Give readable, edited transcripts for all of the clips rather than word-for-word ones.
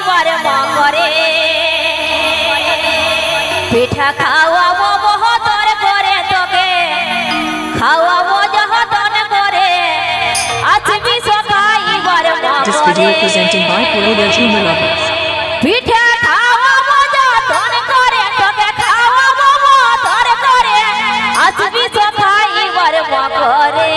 बारे करे पिठा खावाबो बहुत करे तोके खावाबो जहतन करे आज भी सखाई बारे This video presented by Puroda Junior Lovers. पिठा खावाबो जहतन करे तोके खावाबो बहुत करे आज भी सखाई बारे करे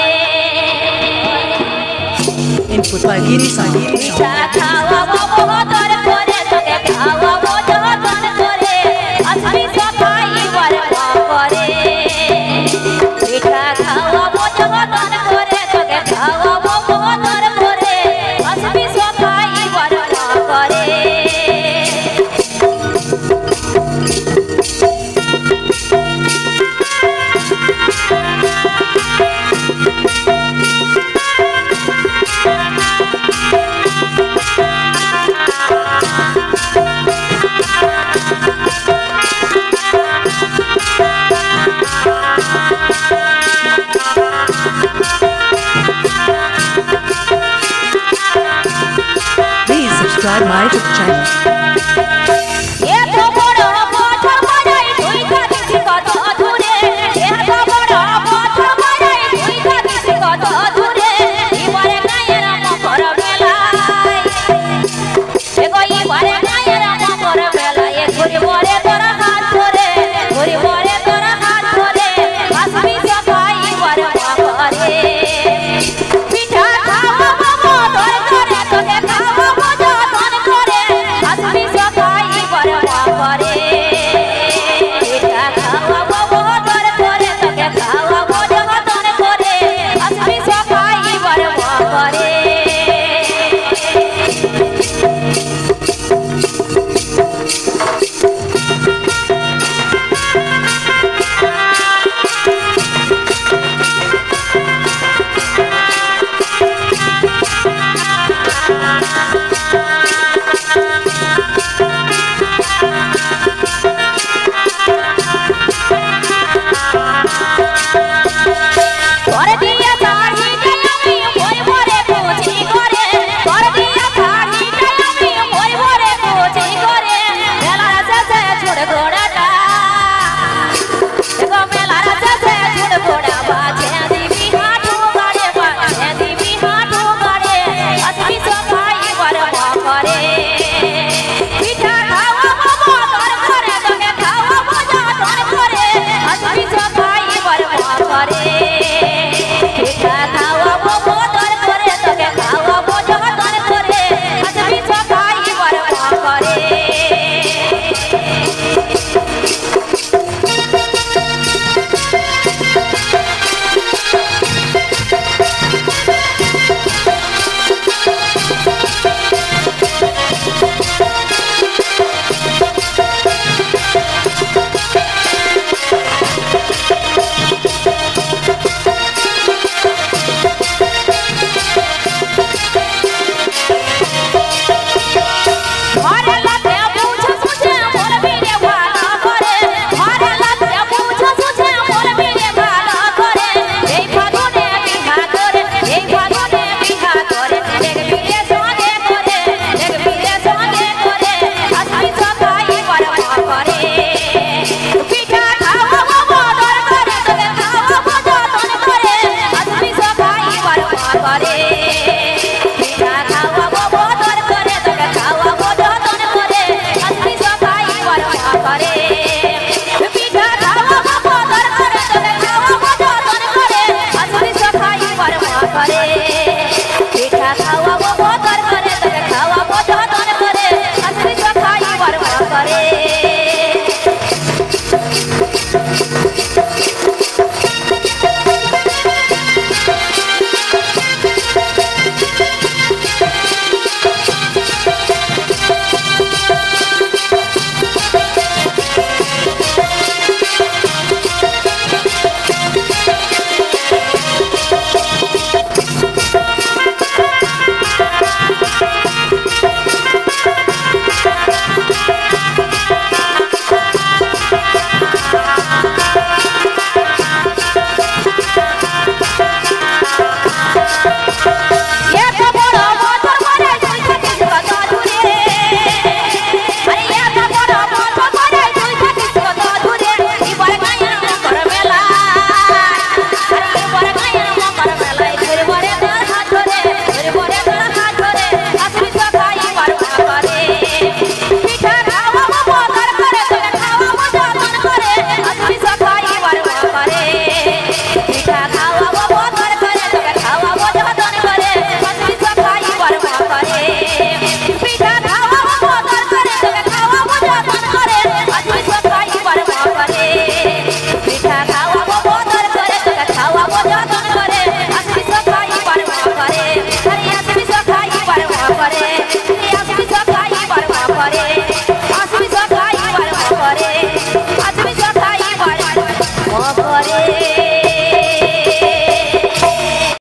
Input by Giri Sani. पिठा खावाबो बहुत करे तोके खावाबो जहतन करे आज भी सखाई बारे करे पिठा खावाबो जहतन करे तोके खावाबो बहुत करे आज भी सखाई बारे करे Please subscribe my YouTube channel.